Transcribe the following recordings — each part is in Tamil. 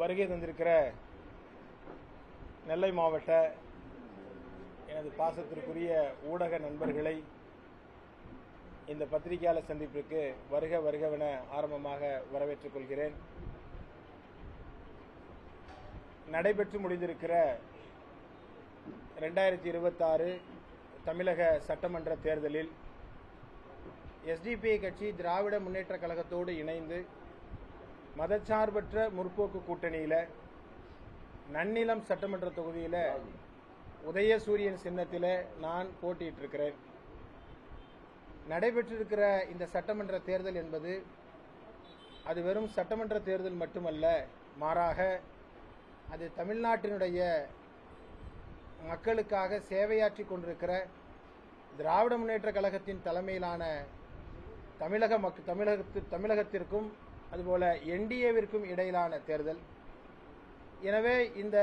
வருகை தந்திருக்கிற நெல்லை மாவட்ட எனது பாசத்திற்குரிய ஊடக நண்பர்களை இந்த பத்திரிகையாளர் சந்திப்பிற்கு வருக வருகவென ஆரம்பமாக வரவேற்றுக் கொள்கிறேன். நடைபெற்று முடிந்திருக்கிற 2026 தமிழக சட்டமன்ற தேர்தலில் எஸ்டிபிஐ கட்சி திராவிட முன்னேற்ற கழகத்தோடு இணைந்து மதச்சார்பற்ற முற்போக்கு கூட்டணியில் நன்னிலம் சட்டமன்ற தொகுதியில் உதயசூரியன் சின்னத்தில் நான் போட்டியிட்டு இருக்கிறேன். நடைபெற்றிருக்கிற இந்த சட்டமன்ற தேர்தல் என்பது அது வெறும் சட்டமன்ற தேர்தல் மட்டுமல்ல, மாறாக அது தமிழ்நாட்டினுடைய மக்களுக்காக சேவையாற்றி கொண்டிருக்கிற திராவிட முன்னேற்ற கழகத்தின் தலைமையிலான தமிழகத்திற்கும் அதுபோல என்டிஏவிற்கும் இடையிலான தேர்தல். எனவே இந்த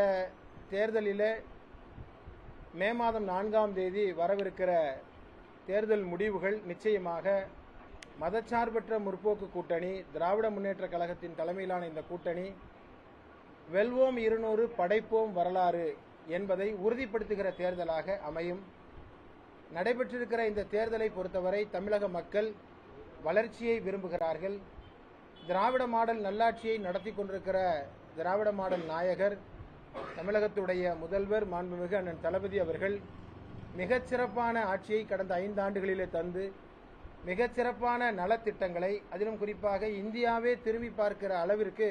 தேர்தலில் மே மாதம் 4ஆம் தேதி வரவிருக்கிற தேர்தல் முடிவுகள் நிச்சயமாக மதச்சார்பற்ற முற்போக்கு கூட்டணி திராவிட முன்னேற்ற கழகத்தின் தலைமையிலான இந்த கூட்டணி வெல்வோம் 200 படைப்போம் வரலாறு என்பதை உறுதிப்படுத்துகிற தேர்தலாக அமையும். நடைபெற்றிருக்கிற இந்த தேர்தலை பொறுத்தவரை தமிழக மக்கள் வளர்ச்சியை விரும்புகிறார்கள். திராவிட மாடல் நல்லாட்சியை நடத்தி கொண்டிருக்கிற திராவிட மாடல் நாயகர் தமிழகத்துடைய முதல்வர் மாண்புமிகு அண்ணன் தளபதி அவர்கள் மிகச்சிறப்பான ஆட்சியை கடந்த 5 ஆண்டுகளிலே தந்து மிகச்சிறப்பான நலத்திட்டங்களை, அதிலும் குறிப்பாக இந்தியாவே திரும்பி பார்க்கிற அளவிற்கு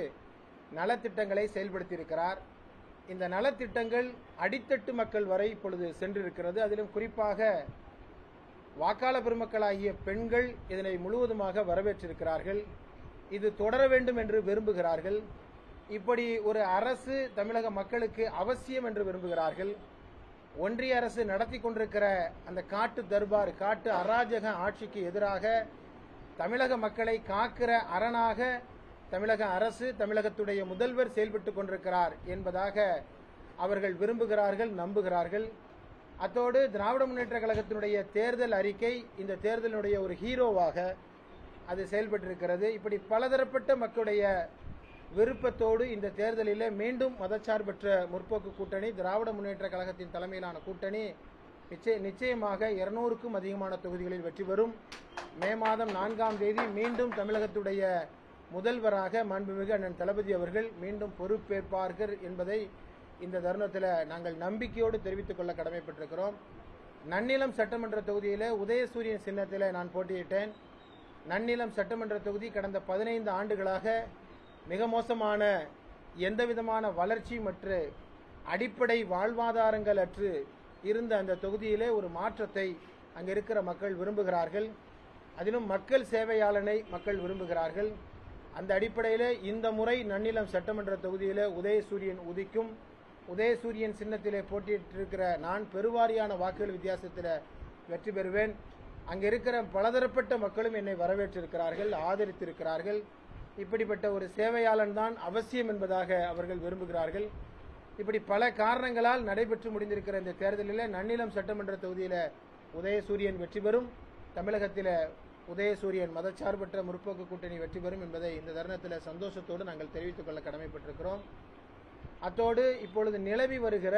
நலத்திட்டங்களை செயல்படுத்தியிருக்கிறார். இந்த நலத்திட்டங்கள் அடித்தட்டு மக்கள் வரை இப்பொழுது சென்றிருக்கிறது. அதிலும் குறிப்பாக வாக்காளர் பெருமக்களாகிய பெண்கள் இதனை முழுவதுமாக வரவேற்றிருக்கிறார்கள். இது தொடர வேண்டும் என்று விரும்புகிறார்கள். இப்படி ஒரு அரசு தமிழக மக்களுக்கு அவசியம் என்று விரும்புகிறார்கள். ஒன்றிய அரசு நடத்தி கொண்டிருக்கிற அந்த காட்டு தர்பார், காட்டு அராஜக ஆட்சிக்கு எதிராக தமிழக மக்களை காக்கிற அரணாக தமிழக அரசு, தமிழகத்துடைய முதல்வர் செயல்பட்டுக் கொண்டிருக்கிறார் என்பதாக அவர்கள் விரும்புகிறார்கள், நம்புகிறார்கள். அத்தோடு திராவிட முன்னேற்ற கழகத்தினுடைய தேர்தல் அறிக்கை இந்த தேர்தலினுடைய ஒரு ஹீரோவாக அது செயல்பட்டிருக்கிறது. இப்படி பலதரப்பட்ட மக்களுடைய விருப்பத்தோடு இந்த தேர்தலில் மீண்டும் மதச்சார்பற்ற முற்போக்கு கூட்டணி திராவிட முன்னேற்ற கழகத்தின் தலைமையிலான கூட்டணி நிச்சயமாக 200க்கும் அதிகமான தொகுதிகளில் வெற்றி பெறும். மே மாதம் 4ஆம் தேதி மீண்டும் தமிழகத்துடைய முதல்வராக மாண்புமிகு அண்ணன் தளபதி அவர்கள் மீண்டும் பொறுப்பேற்பார்கள் என்பதை இந்த தருணத்தில் நாங்கள் நம்பிக்கையோடு தெரிவித்துக் கொள்ள கடமைப்பட்டிருக்கிறோம். நன்னிலம் சட்டமன்ற தொகுதியில் உதயசூரியன் சின்னத்தில் நான் போட்டியிட்டேன். நன்னிலம் சட்டமன்ற தொகுதி கடந்த 15 ஆண்டுகளாக மிக மோசமான எந்தவிதமான வளர்ச்சி மற்றும் அடிப்படை வாழ்வாதாரங்கள் அற்று இருந்த அந்த தொகுதியிலே ஒரு மாற்றத்தை அங்கே இருக்கிற மக்கள் விரும்புகிறார்கள். அதிலும் மக்கள் சேவையாளனை மக்கள் விரும்புகிறார்கள். அந்த அடிப்படையில் இந்த முறை நன்னிலம் சட்டமன்ற தொகுதியில் உதயசூரியன் உதிக்கும். உதயசூரியன் சின்னத்திலே போட்டியிட்டிருக்கிற நான் பெருவாரியான வாக்குகள் வித்தியாசத்தில் வெற்றி பெறுவேன். அங்கே இருக்கிற பலதரப்பட்ட மக்களும் என்னை வரவேற்றிருக்கிறார்கள், ஆதரித்திருக்கிறார்கள். இப்படிப்பட்ட ஒரு சேவையாளன் தான் அவசியம் என்பதாக அவர்கள் விரும்புகிறார்கள். இப்படி பல காரணங்களால் நடைபெற்று முடிந்திருக்கிற இந்த தேர்தலில் நன்னிலம் சட்டமன்ற தொகுதியில் உதயசூரியன் வெற்றி பெறும். தமிழகத்தில் உதயசூரியன் மதச்சார்பற்ற முற்போக்கு கூட்டணி வெற்றி பெறும் என்பதை இந்த தருணத்தில் சந்தோஷத்தோடு நாங்கள் தெரிவித்துக் கொள்ள கடமைப்பட்டிருக்கிறோம். அத்தோடு இப்பொழுது நிலவி வருகிற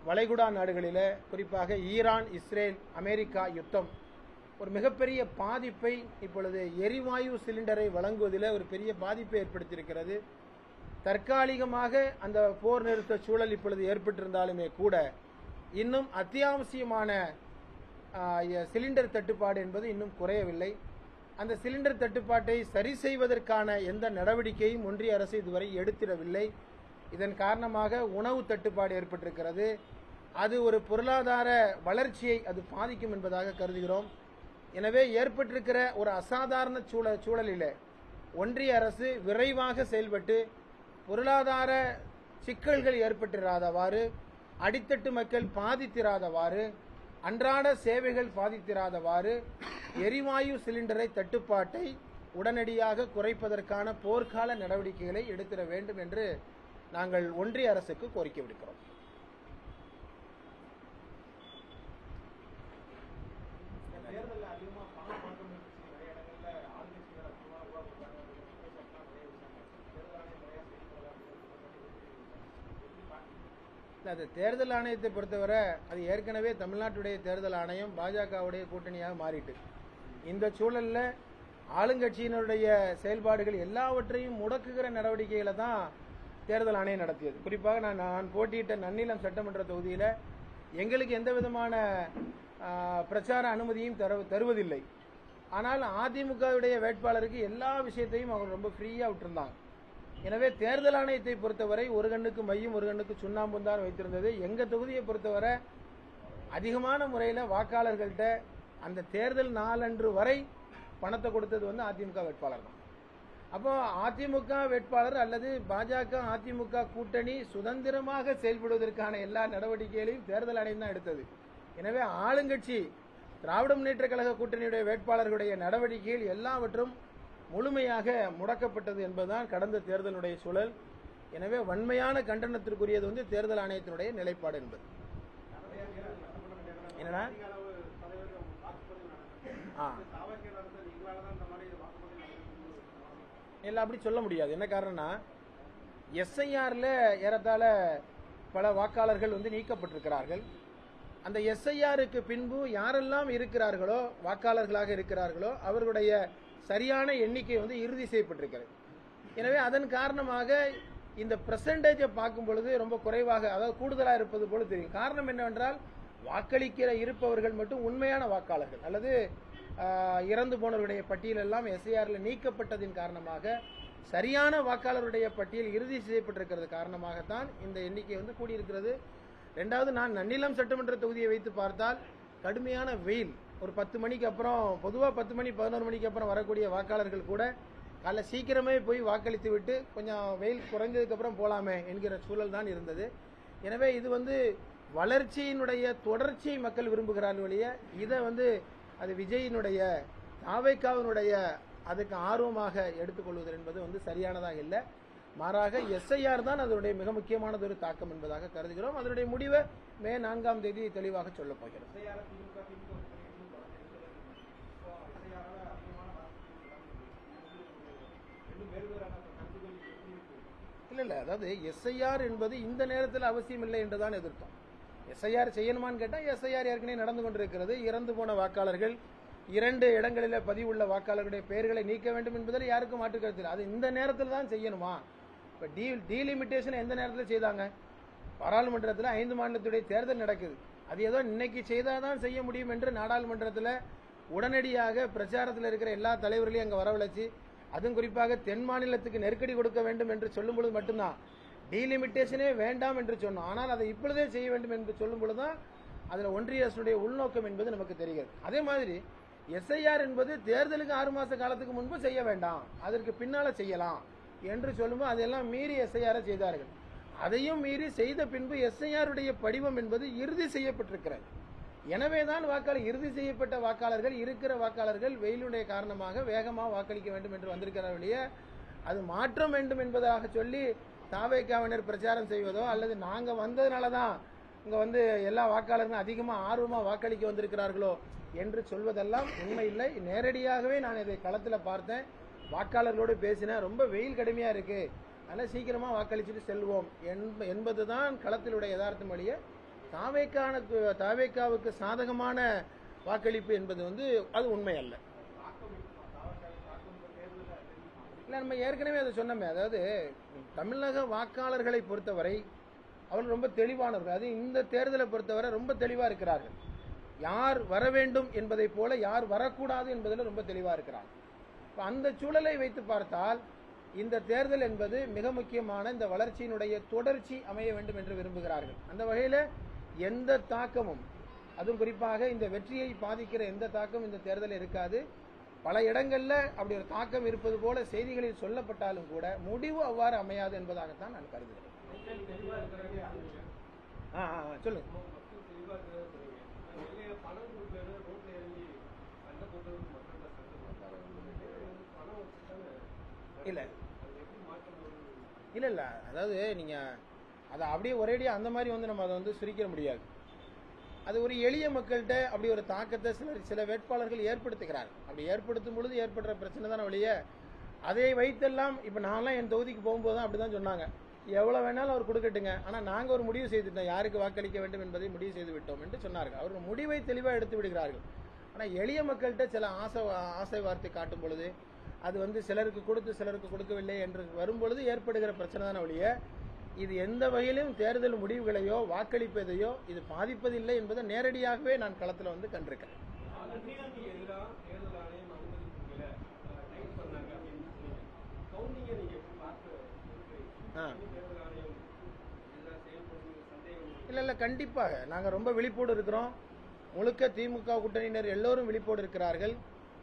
வளைகுடா நாடுகளில் குறிப்பாக ஈரான், இஸ்ரேல், அமெரிக்கா யுத்தம் ஒரு மிகப்பெரிய பாதிப்பை இப்பொழுது எரிவாயு சிலிண்டரை வழங்குவதில் ஒரு பெரிய பாதிப்பை ஏற்படுத்தியிருக்கிறது. தற்காலிகமாக அந்த போர் நிறுத்த சூழல் இப்பொழுது ஏற்பட்டிருந்தாலுமே கூட இன்னும் அத்தியாவசியமான சிலிண்டர் தட்டுப்பாடு என்பது இன்னும் குறையவில்லை. அந்த சிலிண்டர் தட்டுப்பாட்டை சரி செய்வதற்கான எந்த நடவடிக்கையும் ஒன்றிய அரசு இதுவரை எடுத்திடவில்லை. இதன் காரணமாக உணவு தட்டுப்பாடு ஏற்பட்டிருக்கிறது. அது ஒரு பொருளாதார வளர்ச்சியை அது பாதிக்கும் என்பதாக கருதுகிறோம். எனவே ஏற்பட்டிருக்கிற ஒரு அசாதாரண சூழலில் ஒன்றிய அரசு விரைவாக செயல்பட்டு பொருளாதார சிக்கல்கள் ஏற்பட்டிராதவாறு, அடித்தட்டு மக்கள் பாதித்திராதவாறு, அன்றாட சேவைகள் பாதித்திராதவாறு எரிவாயு சிலிண்டரை தட்டுப்பாட்டை உடனடியாக குறைப்பதற்கான போர்க்கால நடவடிக்கைகளை எடுத்திட வேண்டும் என்று நாங்கள் ஒன்றிய அரசுக்கு கோரிக்கை விடுக்கிறோம். அது தேர்தல் ஆணையத்தை பொறுத்தவரை அது ஏற்கனவே தமிழ்நாட்டுடைய தேர்தல் ஆணையம் பாஜகவுடைய கூட்டணியாக மாறிட்டு, இந்த சூழல்ல ஆளுங்கட்சியினுடைய செயல்பாடுகள் எல்லாவற்றையும் முடக்குகிற நடவடிக்கைகளை தான் தேர்தல் ஆணையம் நடத்தியது. குறிப்பாக நான் போட்டியிட்ட நன்னிலம் சட்டமன்ற தொகுதியில் எங்களுக்கு எந்த விதமான பிரச்சார அனுமதியும் தருவதில்லை. ஆனால் அதிமுகவுடைய வேட்பாளருக்கு எல்லா விஷயத்தையும் அவங்க ரொம்ப ஃப்ரீயாக விட்டுருந்தாங்க. எனவே தேர்தல் ஆணையத்தை பொறுத்தவரை ஒரு கண்ணுக்கு மையும் ஒரு கண்ணுக்கு சுண்ணாம்பும் தான் வைத்திருந்தது. எங்கள் தொகுதியை பொறுத்தவரை அதிகமான முறையில் வாக்காளர்கள்ட்ட அந்த தேர்தல் நாளன்று வரை பணத்தை கொடுத்தது வந்து அதிமுக வேட்பாளர் தான். அப்போ அதிமுக வேட்பாளர் அல்லது பாஜக அதிமுக கூட்டணி சுதந்திரமாக செயல்படுவதற்கான எல்லா நடவடிக்கைகளையும் தேர்தல் ஆணையம் தான் எடுத்தது. எனவே ஆளுங்கட்சி திராவிட முன்னேற்ற கழக கூட்டணியுடைய வேட்பாளர்களுடைய நடவடிக்கைகள் எல்லாவற்றும் முழுமையாக முடக்கப்பட்டது என்பதுதான் கடந்த தேர்தலுடைய சூழல். எனவே வன்மையான கண்டனத்திற்குரியது வந்து தேர்தல் ஆணையத்தினுடைய நிலைப்பாடு என்பது. என்னன்னா இல்லை, அப்படி சொல்ல முடியாது. என்ன காரணம்னா எஸ்ஐஆர்ல ஏறத்தாழ பல வாக்காளர்கள் வந்து நீக்கப்பட்டிருக்கிறார்கள். அந்த எஸ்ஐஆருக்கு பின்பு யாரெல்லாம் இருக்கிறார்களோ வாக்காளர்களாக இருக்கிறார்களோ அவர்களுடைய சரியான எண்ணிக்கை வந்து இறுதி செய்யப்பட்டிருக்கிறது. எனவே அதன் காரணமாக இந்த பெர்சன்டேஜை பார்க்கும் பொழுது ரொம்ப குறைவாக, அதாவது கூடுதலாக இருப்பது போல தெரியும். காரணம் என்னவென்றால் வாக்களிக்கிற இருப்பவர்கள் மட்டும் உண்மையான வாக்காளர்கள் அல்லது இறந்து போனவர்களுடைய பட்டியல் எல்லாம் எஸ்ஐஆர்ல நீக்கப்பட்டதின் காரணமாக சரியான வாக்காளருடைய பட்டியல் இறுதி செய்யப்பட்டிருக்கிறது காரணமாகத்தான் இந்த எண்ணிக்கை வந்து கூடியிருக்கிறது. ரெண்டாவது, நான் நன்னிலம் சட்டமன்ற தொகுதியை வைத்து பார்த்தால் கடுமையான வெயில். ஒரு 10 மணிக்கு அப்புறம், பொதுவாக 10 மணி 11 மணிக்கு அப்புறம் வரக்கூடிய வாக்காளர்கள் கூட காலைல சீக்கிரமே போய் வாக்களித்து விட்டு கொஞ்சம் வெயில் குறைஞ்சதுக்கு அப்புறம் போலாமே என்கிற சூழல் தான் இருந்தது. எனவே இது வந்து வளர்ச்சியினுடைய தொடர்ச்சியை மக்கள் விரும்புகிறார்கள் ஒழிய இதை வந்து அது விஜயினுடைய தாவேக்காவினுடைய அதுக்கு ஆர்வமாக எடுத்துக்கொள்வது என்பது வந்து சரியானதாக இல்லை. மாறாக எஸ்ஐஆர் தான் அதனுடைய மிக முக்கியமானது ஒரு தாக்கம் என்பதாக கருதுகிறோம். அதனுடைய முடிவை மே 4ஆம் தேதி தெளிவாக சொல்லப் போகிறோம். இல்ல, அதாவது எஸ்ஐஆர் என்பது இந்த நேரத்தில் அவசியம் இல்லை என்றுதான் எதிர்த்தோம். எஸ்ஐஆர் செய்யணுமான்னு கேட்டால் எஸ்ஐஆர் ஏற்கனவே நடந்து கொண்டிருக்கிறது. இறந்து போன வாக்காளர்கள் 2 இடங்களில் பதிவுள்ள வாக்காளர்களுடைய பெயர்களை நீக்க வேண்டும் என்பதில் யாருக்கும் மாற்று கருத்து இல்லை. அது இந்த நேரத்தில் தான் செய்யணுமா? இப்போ டீலிமிட்டேஷன் எந்த நேரத்தில் செய்தாங்க? பாராளுமன்றத்தில் 5 மாநிலத்துடைய தேர்தல் நடக்குது. அது ஏதோ இன்னைக்கு செய்தாதான் செய்ய முடியும் என்று நாடாளுமன்றத்தில் உடனடியாக பிரச்சாரத்தில் இருக்கிற எல்லா தலைவர்களையும் அங்கே வரவழைச்சு, அதுவும் குறிப்பாக தென் மாநிலத்துக்கு நெருக்கடி கொடுக்க வேண்டும் என்று சொல்லும் பொழுது மட்டும்தான் டீலிமிட்டேஷனே வேண்டாம் என்று சொன்னோம். ஆனால் அதை இப்பொழுதே செய்ய வேண்டும் என்று சொல்லும் பொழுதுதான் அதில் ஒன்றிய அரசுடைய உள்நோக்கம் என்பது நமக்கு தெரிகிறது. அதே மாதிரி எஸ்ஐஆர் என்பது தேர்தலுக்கு 6 மாச காலத்துக்கு முன்பு செய்ய வேண்டாம், அதற்கு பின்னால செய்யலாம் என்று சொல்லும்போது அதெல்லாம் மீறி எஸ்ஐஆரை செய்தார்கள். அதையும் மீறி செய்த பின்பு எஸ்ஐஆருடைய படிவம் என்பது இறுதி செய்யப்பட்டிருக்கிறது. எனவேதான் இறுதி செய்யப்பட்ட வாக்காளர்கள் இருக்கிற வாக்காளர்கள் வெயிலுடைய காரணமாக வேகமாக வாக்களிக்க வேண்டும் என்று வந்திருக்கிறார்களே, அது மாற்றம் வேண்டும் என்பதாக சொல்லி தாவேக்காவினர் பிரச்சாரம் செய்வதோ அல்லது நாங்க வந்ததுனால தான் இங்க வந்து எல்லா வாக்காளர்களும் அதிகமாக ஆர்வமாக வாக்களிக்க வந்திருக்கிறார்களோ என்று சொல்வதெல்லாம் உண்மை இல்லை. நேரடியாகவே நான் இதை களத்தில் பார்த்தேன், வாக்காளர்களோடு பேசினேன். ரொம்ப வெயில் கடுமையா இருக்கு, அதனால் சீக்கிரமா வாக்களிச்சுட்டு செல்வோம் என்பதுதான் களத்திலுடைய யதார்த்தம் வழிய தாவேக்காவுக்கு சாதகமான வாக்களிப்பு என்பது வந்து அது உண்மை அல்ல. இல்லை, நம்ம ஏற்கனவே அதை சொன்னோமே. அதாவது தமிழக வாக்காளர்களை பொறுத்தவரை அவர்கள் ரொம்ப தெளிவானவர்கள். அது இந்த தேர்தலை பொறுத்தவரை ரொம்ப தெளிவாக இருக்கிறார்கள். யார் வர வேண்டும் என்பதை போல யார் வரக்கூடாது என்பதில் ரொம்ப தெளிவாக இருக்கிறார்கள். அந்த சூழலை வைத்து பார்த்தால் இந்த தேர்தல் என்பது மிக முக்கியமான இந்த வளர்ச்சியினுடைய தொடர்ச்சி அமைய வேண்டும் என்று விரும்புகிறார்கள். அந்த வகையில் எந்த தாக்கமும், அதுவும் குறிப்பாக இந்த வெற்றியை பாதிக்கிற எந்த தாக்கமும் இந்த தேர்தலில் இருக்காது. பல இடங்கள்ல அப்படி ஒரு தாக்கம் இருப்பது போல செய்திகளில் சொல்லப்பட்டாலும் கூட முடிவு அவ்வாறு அமையாது என்பதாகத்தான் நான் கருதுகிறேன். சொல்லுங்க. இல்ல இல்ல இல்ல அதாவது நீங்க அதை அப்படியே ஒரேடியா அந்த மாதிரி வந்து நம்ம அதை வந்து சுருக்கிட முடியாது. அது ஒரு எளிய மக்கள்கிட்ட அப்படி ஒரு தாக்கத்தை சில வேட்பாளர்கள் ஏற்படுத்துகிறார். அப்படி ஏற்படுத்தும் பொழுது ஏற்படுற பிரச்சனை தானே வழிய அதை வைத்தெல்லாம் இப்ப நான்லாம் என் தொகுதிக்கு போகும்போது தான் அப்படிதான் சொன்னாங்க. எவ்வளவு வேணாலும் அவர் கொடுக்கட்டுங்க, ஆனா நாங்க ஒரு முடிவு செய்துட்டோம், யாருக்கு வாக்களிக்க வேண்டும் என்பதை முடிவு செய்து விட்டோம் என்று சொன்னார்கள். அவர்கள் முடிவை தெளிவா எடுத்து விடுகிறார்கள். ஆனா எளிய மக்கள்கிட்ட சில ஆசை வார்த்தை காட்டும் பொழுது அது சிலருக்கு கொடுத்து சிலருக்கு கொடுக்கவில்லை என்று வரும்பொழுது ஏற்படுகிற பிரச்சனை தானே ஒழிய இது எந்த வகையிலும் தேர்தல் முடிவுகளையோ வாக்களிப்பதையோ இது பாதிப்பதில்லை என்பதை நேரடியாகவே நான் களத்தில் கண்டிருக்கேன். இல்ல கண்டிப்பாக நாங்க ரொம்ப விழிப்போடு இருக்கிறோம். முழுக்க திமுக கூட்டணியினர் எல்லோரும் விழிப்போடு இருக்கிறார்கள்.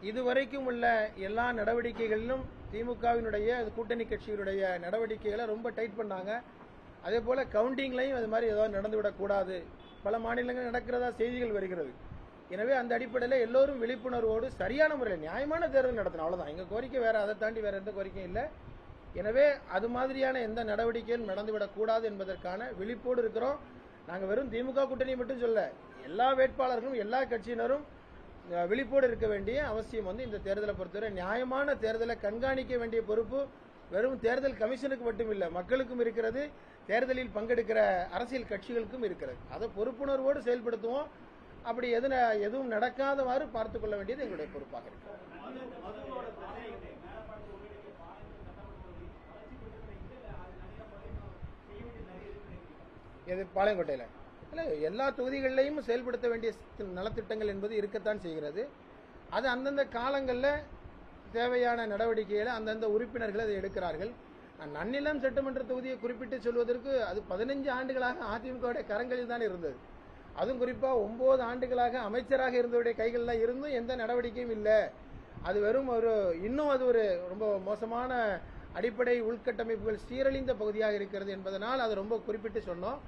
இதுவரைக்கும் உள்ள எல்லா நடவடிக்கைகளிலும் திமுகவினுடைய கூட்டணி கட்சிகளுடைய நடவடிக்கைகளை ரொம்ப டைட் பண்ணாங்க. அதே போல கவுண்டிங்லையும் அது மாதிரி ஏதாவது நடந்துவிடக்கூடாது, பல மாநிலங்கள் நடக்கிறதா செய்திகள் வருகிறது. எனவே அந்த அடிப்படையில் எல்லோரும் விழிப்புணர்வோடு சரியான முறையில் நியாயமான தேர்தல் நடத்தணும், அவ்வளவுதான் எங்க கோரிக்கை. வேற அதை தாண்டி வேற எந்த கோரிக்கையும் இல்லை. எனவே அது மாதிரியான எந்த நடவடிக்கையும் நடந்துவிடக்கூடாது என்பதற்கான விழிப்போடு இருக்கிறோம். நாங்கள் வெறும் திமுக கூட்டணி மட்டும் சொல்ல, எல்லா வேட்பாளர்களும் எல்லா கட்சியினரும் விழிப்போடு இருக்க வேண்டிய அவசியம் இந்த தேர்தலை பொறுத்தவரை. நியாயமான தேர்தலை கண்காணிக்க வேண்டிய பொறுப்பு வெறும் தேர்தல் கமிஷனுக்கு மட்டும் இல்லை, மக்களுக்கும் இருக்கிறது, தேர்தலில் பங்கெடுக்கிற அரசியல் கட்சிகளுக்கும் இருக்கிறது. அதை பொறுப்புணர்வோடு செயல்படுத்துவோம். அப்படி எதுவும் நடக்காதவாறு பார்த்துக் கொள்ள வேண்டியது எங்களுடைய பொறுப்பாக இருக்கு. எது பாளையங்கோட்டையில் இல்லை, எல்லா தொகுதிகளிலையும் செயல்படுத்த வேண்டிய நலத்திட்டங்கள் என்பது இருக்கத்தான் செய்கிறது. அது அந்தந்த காலங்களில் தேவையான நடவடிக்கைகளை அந்தந்த உறுப்பினர்கள் அதை எடுக்கிறார்கள். நன்னிலம் சட்டமன்ற தொகுதியை குறிப்பிட்டு சொல்வதற்கு அது 15 ஆண்டுகளாக அதிமுகவுடைய கரங்களில் தான் இருந்தது. அதுவும் குறிப்பாக 9 ஆண்டுகளாக அமைச்சராக இருந்தவருடைய கைகளில் இருந்தும் எந்த நடவடிக்கையும் இல்லை. அது வெறும் இன்னும் அது ஒரு ரொம்ப மோசமான அடிப்படை உள்கட்டமைப்புகள் சீரழிந்த பகுதியாக இருக்கிறது என்பதனால் அதை ரொம்ப குறிப்பிட்டு சொன்னோம்.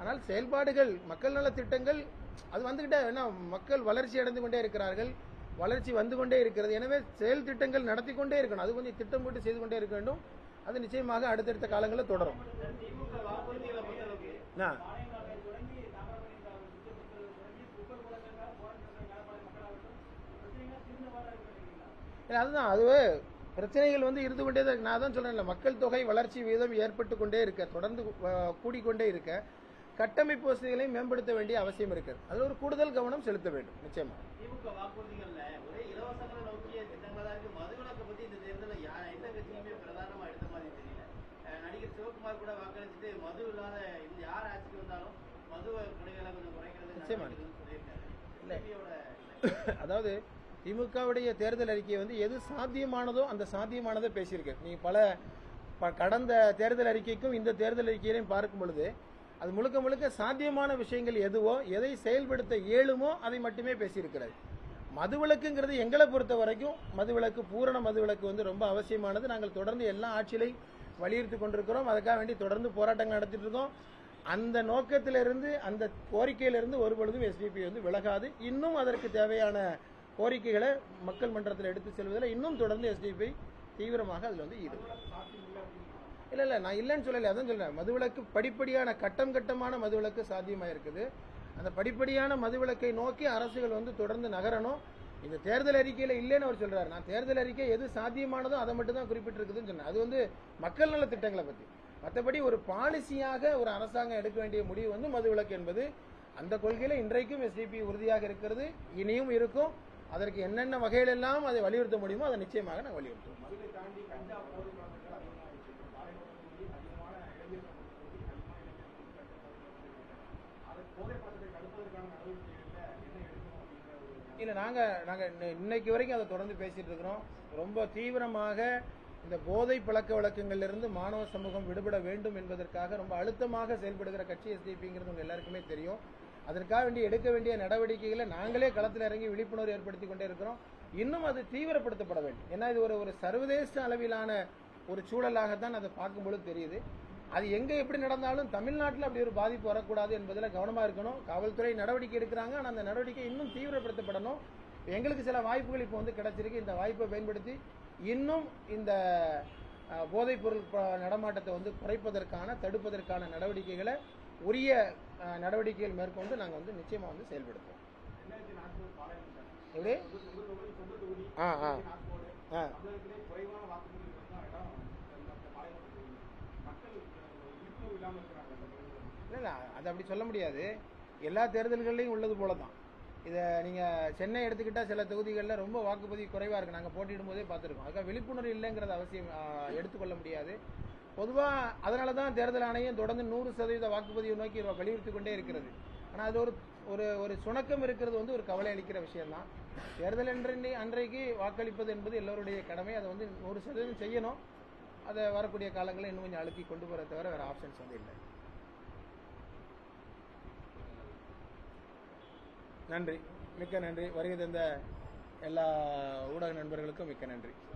ஆனால் செயல்பாடுகள், மக்கள் நல திட்டங்கள் அது வந்துகிட்டே, ஏன்னா மக்கள் வளர்ச்சி அடைந்து கொண்டே இருக்கிறார்கள், வளர்ச்சி வந்து கொண்டே இருக்கிறது. எனவே செயல் திட்டங்கள் நடத்தி கொண்டே இருக்கணும், அது கொஞ்சம் திட்டம் போட்டு செய்து கொண்டே இருக்க வேண்டும். அது நிச்சயமாக அடுத்தடுத்த காலங்களில் தொடரும். அதுதான் அதுவே பிரச்சனைகள் இருந்து கொண்டே தான். நான் தான் சொல்றேன்ல, மக்கள் தொகை வளர்ச்சி வீதம் ஏற்பட்டு கொண்டே இருக்க, தொடர்ந்து கூடிக்கொண்டே இருக்க, கட்டமைப்பு வசதிகளை மேம்படுத்த வேண்டிய அவசியம் இருக்கிறது. அதில் ஒரு கூடுதல் கவனம் செலுத்த வேண்டும் நிச்சயமா. அதாவது திமுகவுடைய தேர்தல் அறிக்கை எது சாத்தியமானதோ அந்த சாத்தியமானதை பேசியிருக்கு. நீங்க கடந்த தேர்தல் அறிக்கைக்கும் இந்த தேர்தல் அறிக்கையிலையும் பார்க்கும் பொழுது அது முழுக்க முழுக்க சாத்தியமான விஷயங்கள் எதுவோ, எதை செயல்படுத்த இயலுமோ அதை மட்டுமே பேசியிருக்கிறது. மதுவிலக்குங்கிறது எங்களை பொறுத்த வரைக்கும் மதுவிலக்கு, பூரண மதுவிலக்கு ரொம்ப அவசியமானது. நாங்கள் தொடர்ந்து எல்லா ஆட்சியிலையும் வலியுறுத்தி கொண்டிருக்கிறோம். அதுக்காக வேண்டி தொடர்ந்து போராட்டங்கள் நடத்திட்டு இருக்கோம். அந்த நோக்கத்திலிருந்து, அந்த கோரிக்கையிலிருந்து ஒரு பொழுதும் எஸ்டிபி விலகாது. இன்னும் அதற்கு தேவையான கோரிக்கைகளை மக்கள் மன்றத்தில் எடுத்து செல்வதில் இன்னும் தொடர்ந்து எஸ்டிபி தீவிரமாக அதில் ஈடுபடும். இல்ல நான் இல்லைன்னு சொல்லலை, அதான் சொல்றேன். மதுவிலக்கு படிப்படியான கட்டமான மதுவிலக்கு சாத்தியமாக இருக்குது. அந்த படிப்படியான மதுவிலக்கை நோக்கி அரசுகள் தொடர்ந்து நகரணும். இந்த தேர்தல் அறிக்கையில இல்லைன்னு அவர் சொல்றாரு. நான் தேர்தல் அறிக்கை எது சாத்தியமானதோ அதை மட்டும் தான் குறிப்பிட்டிருக்குதுன்னு சொன்னேன். அது மக்கள் நல திட்டங்களை பத்தி. மற்றபடி ஒரு பாலிசியாக ஒரு அரசாங்கம் எடுக்க வேண்டிய முடிவு மதுவிலக்கு என்பது அந்த கொள்கையில இன்றைக்கும் எஸ்டிபி உறுதியாக இருக்கிறது, இனியும் இருக்கும். அதற்கு என்னென்ன வகையிலெல்லாம் அதை வலியுறுத்த முடியுமோ அதை நிச்சயமாக நான் வலியுறுத்துவோம். இல்ல நாங்க இன்னைக்கு வரைக்கும் அதை தொடர்ந்து பேசிட்டு இருக்கிறோம். ரொம்ப தீவிரமாக இந்த போதை பழக்க வழக்கங்களிலிருந்து மாணவ சமூகம் விடுபட வேண்டும் என்பதற்காக ரொம்ப அழுத்தமாக செயல்படுகிற கட்சி எஸ்டிபிங்கிறது உங்க எல்லாருக்குமே தெரியும். அதற்காக வேண்டி எடுக்க வேண்டிய நடவடிக்கைகளை நாங்களே களத்தில் இறங்கி விழிப்புணர்வு ஏற்படுத்தி கொண்டே இருக்கிறோம். இன்னும் அது தீவிரப்படுத்தப்பட வேண்டும். ஏன்னா இது ஒரு சர்வதேச அளவிலான ஒரு சூழலாகத்தான் அதை பார்க்கும்போது தெரியுது. அது எங்க எப்படி நடந்தாலும் தமிழ்நாட்டில் அப்படி ஒரு பாதிப்பு வரக்கூடாது என்பதில் கவனமா இருக்கணும். காவல்துறை நடவடிக்கை எடுக்கிறாங்க, ஆனால் அந்த நடவடிக்கை இன்னும் தீவிரப்படுத்தப்படணும். எங்களுக்கு சில வாய்ப்புகள் இப்போ கிடைச்சிருக்கு. இந்த வாய்ப்பை பயன்படுத்தி இன்னும் இந்த போதைப் பொருள் நடமாட்டத்தை குறைப்பதற்கான, தடுப்பதற்கான நடவடிக்கைகளை, உரிய நடவடிக்கைகள் மேற்கொண்டு நாங்கள் நிச்சயமா செயல்படுத்துவோம். எப்படி இல்ல அது அப்படி சொல்ல முடியாது. எல்லா தேர்தல்கள்லையும் உள்ளது போல தான். இதை நீங்க சென்னை எடுத்துக்கிட்டா சில தொகுதிகளில் ரொம்ப வாக்குப்பதிவு குறைவா இருக்கு. நாங்கள் போட்டியிடும் போதே பார்த்துருக்கோம். அதுக்காக விழிப்புணர்வு இல்லைங்கிறது அவசியம் எடுத்துக்கொள்ள முடியாது. பொதுவாக அதனால தான் தேர்தல் ஆணையம் தொடர்ந்து 100% வாக்குப்பதிவு நோக்கி வலியுறுத்தி கொண்டே இருக்கிறது. ஆனால் அது ஒரு ஒரு சுணக்கம் இருக்கிறது ஒரு கவலை அளிக்கிற விஷயம்தான். தேர்தல் அன்றைக்கு வாக்களிப்பது என்பது எல்லோருடைய கடமை. அதை 100% செய்யணும். அதை வரக்கூடிய காலங்களில் இன்னும் கொஞ்சம் அழுத்தி கொண்டு போகிற தவிர வேறு ஆப்ஷன்ஸ் இல்லை. நன்றி, மிக்க நன்றி. வருகை தந்த எல்லா ஊடக நண்பர்களுக்கும் மிக்க நன்றி.